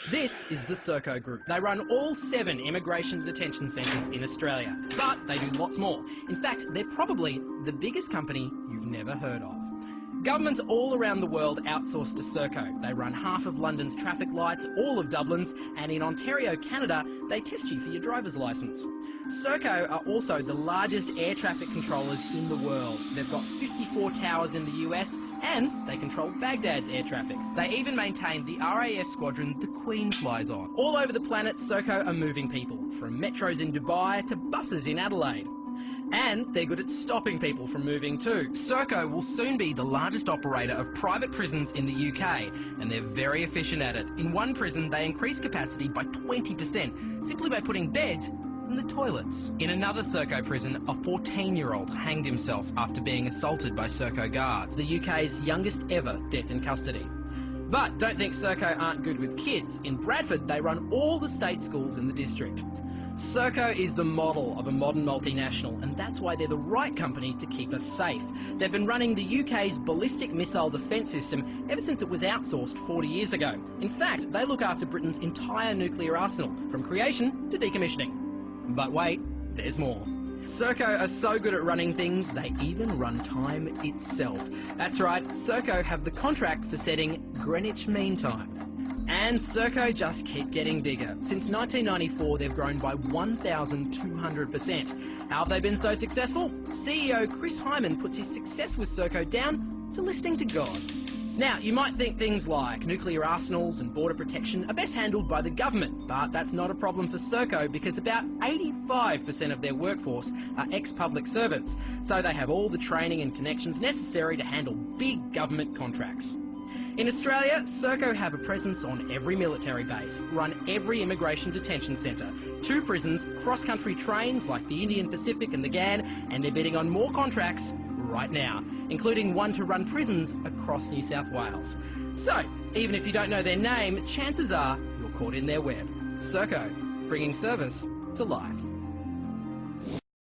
This is the Serco Group. They run all 7 immigration detention centres in Australia, but they do lots more. In fact, they're probably the biggest company you've never heard of. Governments all around the world outsource to Serco. They run half of London's traffic lights, all of Dublin's, and in Ontario, Canada, they test you for your driver's licence. Serco are also the largest air traffic controllers in the world. They've got 54 towers in the US, and they control Baghdad's air traffic. They even maintain the RAF squadron the Queen flies on. All over the planet, Serco are moving people, from metros in Dubai to buses in Adelaide. And they're good at stopping people from moving too. Serco will soon be the largest operator of private prisons in the UK, and they're very efficient at it. In one prison, they increase capacity by 20%, simply by putting beds in the toilets. In another Serco prison, a 14-year-old hanged himself after being assaulted by Serco guards, the UK's youngest ever death in custody. But don't think Serco aren't good with kids. In Bradford, they run all the state schools in the district. Serco is the model of a modern multinational, and that's why they're the right company to keep us safe. They've been running the UK's ballistic missile defence system ever since it was outsourced 40 years ago. In fact, they look after Britain's entire nuclear arsenal, from creation to decommissioning. But wait, there's more. Serco are so good at running things, they even run time itself. That's right, Serco have the contract for setting Greenwich Mean Time. And Serco just keep getting bigger. Since 1994, they've grown by 1,200%. How have they been so successful? CEO Chris Hyman puts his success with Serco down to listening to God. Now, you might think things like nuclear arsenals and border protection are best handled by the government, but that's not a problem for Serco because about 85% of their workforce are ex-public servants, so they have all the training and connections necessary to handle big government contracts. In Australia, Serco have a presence on every military base, run every immigration detention centre, 2 prisons, cross-country trains like the Indian Pacific and the GAN, and they're bidding on more contracts right now, including one to run prisons across New South Wales. So, even if you don't know their name, chances are you're caught in their web. Serco, bringing service to life.